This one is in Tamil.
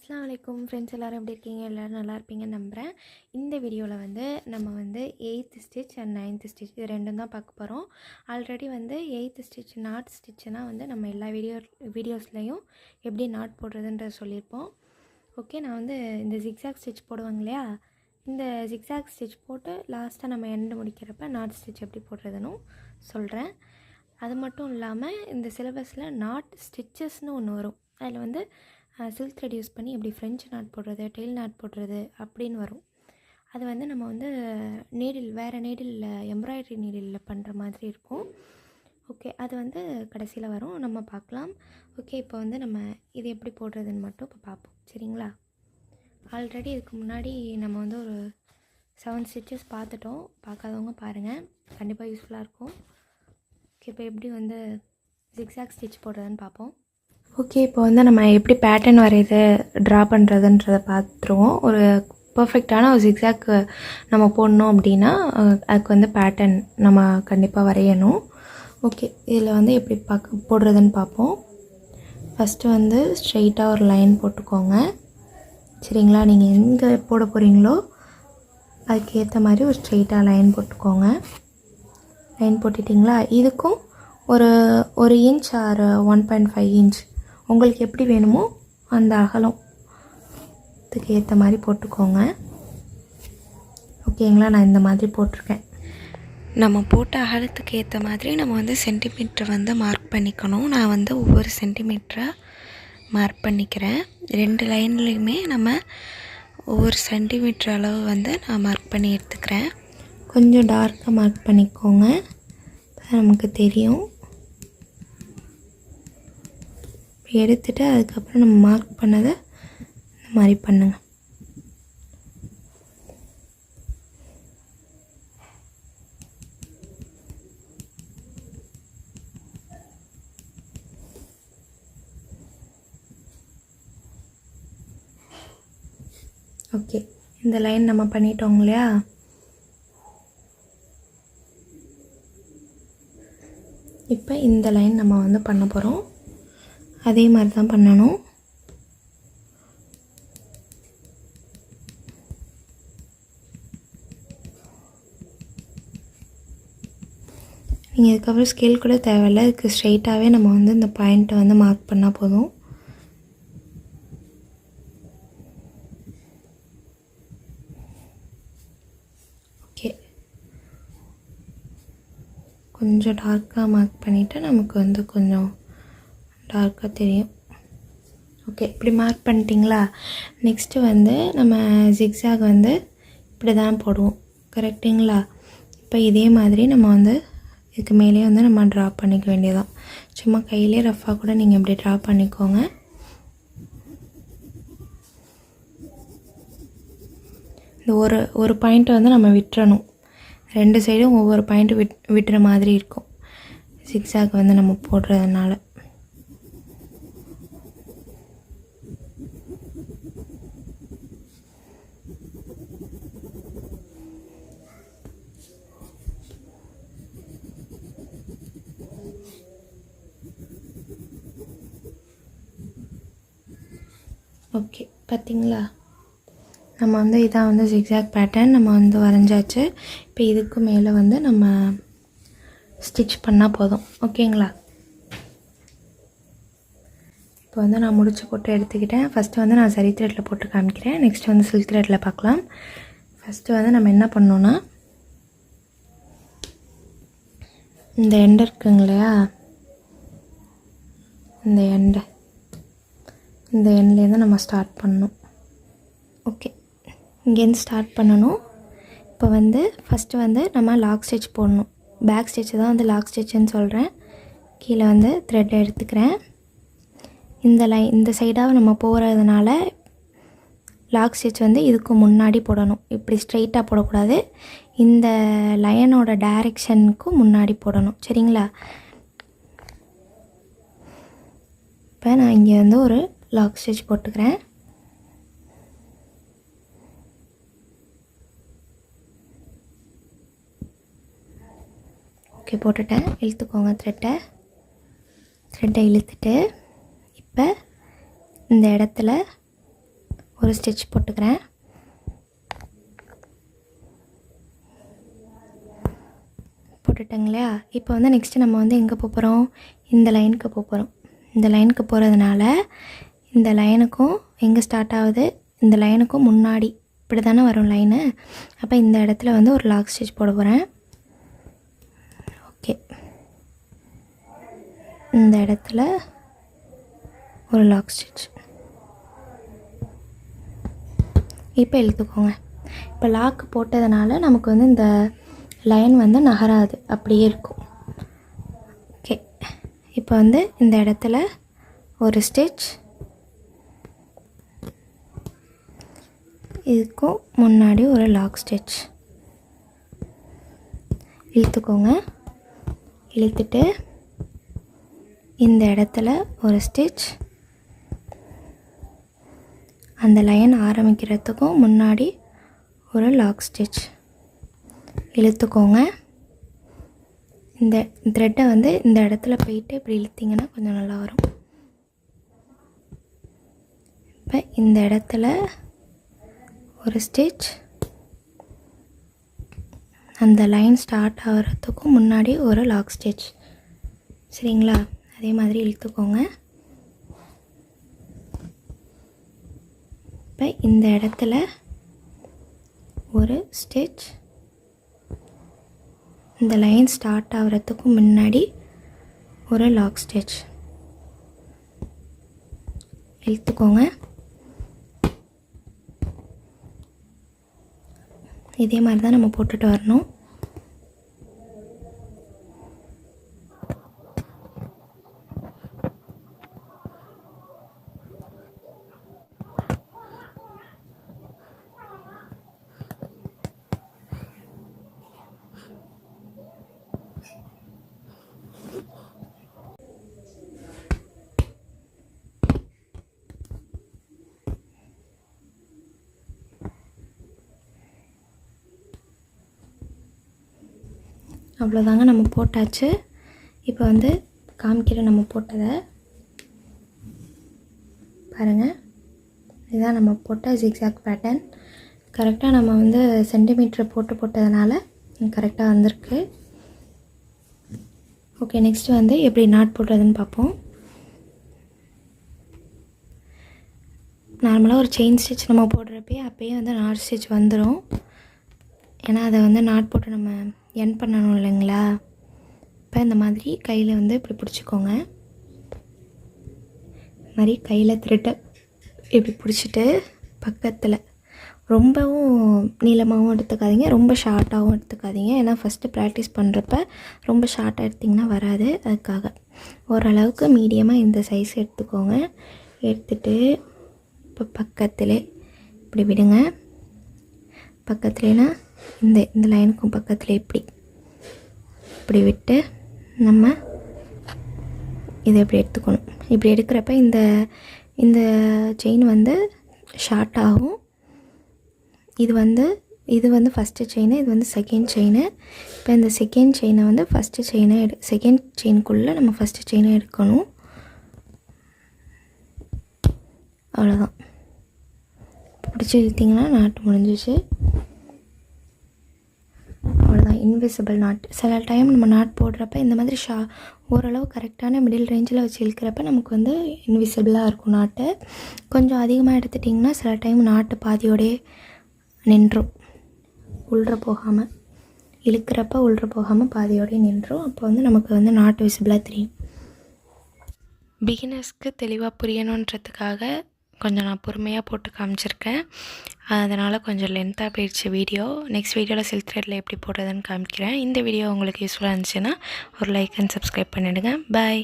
அஸ்ஸலாமு அலைக்கும் ஃப்ரெண்ட்ஸ், எல்லோரும் எப்படி இருக்கீங்க? எல்லோரும் நல்லா இருப்பீங்கன்னு நம்புகிறேன். இந்த வீடியோவில் வந்து நம்ம வந்து 8th stitch and 9th stitch இது ரெண்டும் தான் பார்க்க போகிறோம். ஆல்ரெடி வந்து 8th ஸ்டிச் நாட் ஸ்டிச்சுனால் வந்து நம்ம எல்லா வீடியோஸ்லேயும் எப்படி நாட் போடுறதுன்ற சொல்லியிருப்போம். ஓகே, நான் வந்து இந்த ஜிக்ஸாக் ஸ்டிச் போடுவாங்க இல்லையா, இந்த ஜிக்ஸாக் ஸ்டிச் போட்டு லாஸ்ட்டாக நம்ம எண்டு முடிக்கிறப்ப நாட் ஸ்டிச் எப்படி போடுறதுன்னு சொல்கிறேன். அது மட்டும் இல்லாமல் இந்த சிலபஸில் நாட் ஸ்டிச்சஸ்னு ஒன்று வரும். அதில் வந்து சில்க் த்ரெட் யூஸ் பண்ணி எப்படி ஃப்ரெஞ்சு நாட் போடுறது, டெயில் நாட் போடுறது அப்படின்னு வரும். அது வந்து நம்ம வந்து வேறு நீடில் எம்ப்ராய்டரி நீடில் பண்ணுற மாதிரி இருக்கும். ஓகே, அது வந்து கடைசியில் வரும், நம்ம பார்க்கலாம். ஓகே, இப்போ வந்து நம்ம இது எப்படி போடுறதுன்னு மட்டும் இப்போ பார்ப்போம், சரிங்களா? ஆல்ரெடி இதுக்கு முன்னாடி நம்ம வந்து ஒரு 7 ஸ்டிச்சஸ் பார்த்துட்டோம். பார்க்காதவங்க பாருங்கள், கண்டிப்பாக யூஸ்ஃபுல்லாக இருக்கும். ஓகே, இப்போ எப்படி வந்து ஜிக்ஸாக் ஸ்டிச் போடுறதுன்னு பார்ப்போம். ஓகே, இப்போ வந்து நம்ம எப்படி பேட்டர்ன் வரைகிறது, ட்ரா பண்ணுறதுன்றதை பார்த்துருவோம். ஒரு பர்ஃபெக்டான ஒரு ஜிக்ஸாக் நம்ம போடணும் அப்படின்னா அதுக்கு வந்து பேட்டர்ன் நம்ம கண்டிப்பாக வரையணும். ஓகே, இதில் வந்து எப்படி போடுறதுன்னு பார்ப்போம். ஃபஸ்ட்டு வந்து ஸ்ட்ரெயிட்டாக ஒரு லைன் போட்டுக்கோங்க, சரிங்களா? நீங்கள் எங்கே போட போகிறீங்களோ அதுக்கேற்ற மாதிரி ஒரு ஸ்ட்ரெயிட்டாக லைன் போட்டுக்கோங்க. லைன் போட்டுட்டிங்களா? இதுக்கும் ஒரு இன்ச் ஆர் 1.5 இன்ச் உங்களுக்கு எப்படி வேணுமோ அந்த அகலத்துக்கு ஏற்ற மாதிரி போட்டுக்கோங்க. ஓகேங்களா? நான் இந்த மாதிரி போட்டிருக்கேன். நம்ம போட்ட அகலத்துக்கு ஏற்ற மாதிரி நம்ம வந்து சென்டிமீட்டரை வந்து மார்க் பண்ணிக்கணும். நான் வந்து ஒவ்வொரு சென்டிமீட்டரை மார்க் பண்ணிக்கிறேன். 2 லைன்லேயுமே நம்ம ஒவ்வொரு சென்டிமீட்டர் அளவு வந்து நான் மார்க் பண்ணி எடுத்துக்கிறேன். கொஞ்சம் டார்க்காக மார்க் பண்ணிக்கோங்க, நமக்கு தெரியும். எடுத்துகிட்டு அதுக்கப்புறம் நம்ம மார்க் பண்ணதை இந்த மாதிரி பண்ணுங்கள். ஓகே, இந்த லைன் நம்ம பண்ணிட்டோம் இல்லையா? இப்போ இந்த லைன் நம்ம வந்து பண்ண போகிறோம். அதே மாதிரி தான் பண்ணணும். நீங்கள் இதுக்கப்புறம் ஸ்கேல் கூட தேவையில்லை, இதுக்கு ஸ்ட்ரெயிட்டாகவே நம்ம வந்து இந்த பாயிண்ட்டை வந்து மார்க் பண்ணால் போதும். ஓகே, கொஞ்சம் டார்க்காக மார்க் பண்ணிவிட்டு நமக்கு வந்து கொஞ்சம் டார்க்காக தெரியும். ஓகே, இப்படி மார்க் பண்ணிட்டீங்களா? நெக்ஸ்ட்டு வந்து நம்ம ஜிக்ஸாக் வந்து இப்படி தான் போடுவோம், கரெக்டுங்களா? இப்போ இதே மாதிரி நம்ம வந்து இதுக்கு மேலே வந்து நம்ம ட்ரா பண்ணிக்க வேண்டியதான். சும்மா கையிலே ரஃப்பாக கூட நீங்கள் இப்படி ட்ரா பண்ணிக்கோங்க. இந்த ஒரு பாயிண்ட்டை வந்து நம்ம விட்டுறணும். 2 சைடும் ஒவ்வொரு பாயிண்ட்டு விட்டுற மாதிரி இருக்கும் ஜிக்ஸாக் வந்து நம்ம போடுறதுனால. ஓகே, பார்த்திங்களா? நம்ம வந்து இதான் வந்து ஜிக்ஸாக் பேட்டர்ன் நம்ம வந்து வரைஞ்சாச்சு. இப்போ இதுக்கு மேலே வந்து நம்ம ஸ்டிச் பண்ணால் போதும். ஓகேங்களா? இப்போ வந்து நான் முடிச்சு போட்டு எடுத்துக்கிட்டேன். ஃபஸ்ட்டு வந்து நான் சரி த்ரெட்டில் போட்டு காமிக்கிறேன், நெக்ஸ்ட்டு வந்து சில்க் த்ரெட்டில் பார்க்கலாம். ஃபஸ்ட்டு வந்து நம்ம என்ன பண்ணோன்னா, இந்த எண்டு இருக்குங்க இல்லையா, இந்த எண்ட்லேருந்து நம்ம ஸ்டார்ட் பண்ணணும். ஓகே, இங்கேருந்து ஸ்டார்ட் பண்ணணும். இப்போ வந்து ஃபஸ்ட்டு வந்து நம்ம லாக் ஸ்டிச் போடணும். பேக் ஸ்டிச்சு தான் வந்து லாக் ஸ்டிச்சுன்னு சொல்கிறேன். கீழே வந்து த்ரெட்டை எடுத்துக்கிறேன். இந்த சைடாக நம்ம போகிறதுனால லாக் ஸ்டிச் வந்து இதுக்கு முன்னாடி போடணும். இப்படி ஸ்ட்ரெயிட்டாக போடக்கூடாது, இந்த லைனோட டைரெக்ஷனுக்கும் முன்னாடி போடணும், சரிங்களா? இப்போ நான் இங்கே வந்து ஒரு லாக் ஸ்டிச் போட்டுக்கிறேன். ஓகே, போட்டுட்டேன். இழுத்துக்கோங்க த்ரெட்டை இழுத்துட்டு இப்போ இந்த இடத்துல ஒரு ஸ்டிச் போட்டுக்கிறேன். போட்டுட்டேங்களா? இப்போ வந்து நெக்ஸ்ட்டு நம்ம வந்து எங்கே போகிறோம், இந்த லைனுக்கு போகிறோம். இந்த லைனுக்கு போகிறதுனால இந்த லைனுக்கும் எங்கே ஸ்டார்ட் ஆகுது, இந்த லைனுக்கும் முன்னாடி இப்படி தானே வரும் லைனு. அப்போ இந்த இடத்துல வந்து ஒரு லாக் ஸ்டிச் போட போகிறேன். ஓகே, இந்த இடத்துல ஒரு லாக் ஸ்டிச். இப்போ இழுத்துக்கோங்க. இப்போ லாக் போட்டதுனால நமக்கு வந்து இந்த லைன் வந்து நகராது, அப்படியே இருக்கும். ஓகே, இப்போ வந்து இந்த இடத்துல ஒரு ஸ்டிச், இதுக்கும் முன்னாடி ஒரு லாக் ஸ்டிச் இழுத்துக்கோங்க. இழுத்துட்டு இந்த இடத்துல ஒரு ஸ்டிச், அந்த லைன் ஆரம்பிக்கிறதுக்கும் முன்னாடி ஒரு லாக் ஸ்டிச் இழுத்துக்கோங்க. இந்த த்ரெட்டை வந்து இந்த இடத்துல போயிட்டு இப்படி இழுத்திங்கன்னா கொஞ்சம் நல்லா வரும். இப்போ இந்த இடத்துல ஒரு ஸ்டிச், அந்த லைன் ஸ்டார்ட் ஆகிறதுக்கும் முன்னாடி ஒரு லாக் ஸ்டிச். சரிங்களா? அதே மாதிரி இழுத்துக்கோங்க. இப்போ இந்த இடத்துல ஒரு ஸ்டிச், இந்த லைன் ஸ்டார்ட் ஆகிறதுக்கு முன்னாடி ஒரு லாக் ஸ்டிச் இழுத்துக்கோங்க. இதே மாதிரி தான் நம்ம போட்டுட்டு வரணும். அவ்வளோதாங்க, நம்ம போட்டாச்சு. இப்போ வந்து காமிக்கிற நம்ம போட்டதை பாருங்கள். இதுதான் நம்ம போட்ட ஜிக்ஸாக் பேட்டர்ன். கரெக்டாக நம்ம வந்து சென்டிமீட்டர் போட்டதுனால கரெக்டாக வந்திருக்கு. ஓகே, நெக்ஸ்ட்டு வந்து எப்படி நாட் போடுறதுன்னு பார்ப்போம். நார்மலாக ஒரு செயின் ஸ்டிச் நம்ம போடுறப்பே அப்போயே வந்து நாட் ஸ்டிச் வந்துடும். ஏன்னா அதை வந்து நாட் போட்டு நம்ம என் பண்ணணும் இல்லைங்களா. இப்போ இந்த மாதிரி கையில் வந்து இப்படி பிடிச்சிக்கோங்க. இந்த மாதிரி கையில் த்ரெட்டை இப்படி பிடிச்சிட்டு பக்கத்தில் ரொம்பவும் நீளமாகவும் எடுத்துக்காதீங்க, ரொம்ப ஷார்ட்டாகவும் எடுத்துக்காதீங்க. ஏன்னா ஃபஸ்ட்டு ப்ராக்டிஸ் பண்ணுறப்ப ரொம்ப ஷார்ட்டாக எடுத்திங்கன்னா வராது. அதுக்காக ஓரளவுக்கு மீடியமாக இந்த சைஸ் எடுத்துக்கோங்க. எடுத்துகிட்டு இப்போ பக்கத்தில் இப்படி விடுங்க. பக்கத்துலேனா இந்த லைனுக்கும் பக்கத்தில் இப்படி விட்டு நம்ம இதை இப்படி எடுத்துக்கணும். இப்படி எடுக்கிறப்ப இந்த செயின் வந்து ஷார்ட் ஆகும். இது வந்து ஃபஸ்ட்டு செயின், இது வந்து செகண்ட் செயின். இப்போ இந்த செகண்ட் செயினை வந்து ஃபஸ்ட்டு செயினை செகண்ட் செயினுக்குள்ளே நம்ம ஃபஸ்ட்டு செயினை எடுக்கணும். அவ்வளோதான். பிடிச்சி இழுத்திங்கன்னா நாட்டு முடிஞ்சிச்சு. அவ்வளோதான், இன்விசிபிள் நாட். சில டைம் நம்ம நாட் போடுறப்ப இந்த மாதிரி ஓரளவு கரெக்டான மிடில் ரேஞ்சில் வச்சு இழுக்கிறப்ப நமக்கு வந்து இன்விசிபிளாக இருக்கும் நாட்டு. கொஞ்சம் அதிகமாக எடுத்துட்டிங்கன்னா சில டைம் நாட்டு பாதியோடே நின்றும், உள்ற போகாமல் இழுக்கிறப்ப உள்ற போகாமல் பாதியோடே நின்றும். அப்போ வந்து நமக்கு வந்து நாட்டு விசிபிளாக தெரியும். பிகினர்ஸ்க்கு தெளிவாக புரியணுன்றதுக்காக கொஞ்சம் நான் பொறுமையாக போட்டு காமிச்சிருக்கேன். அதனால் கொஞ்சம் லென்த்தாக போயிடுச்சு வீடியோ. நெக்ஸ்ட் வீடியோவில் சில்க் த்ரெட்டில் எப்படி போடுறதுன்னு காமிக்கிறேன். இந்த வீடியோ உங்களுக்கு யூஸ்ஃபுல்லாக இருந்துச்சுன்னா ஒரு லைக் அண்ட் சப்ஸ்கிரைப் பண்ணிவிடுங்க. பாய்.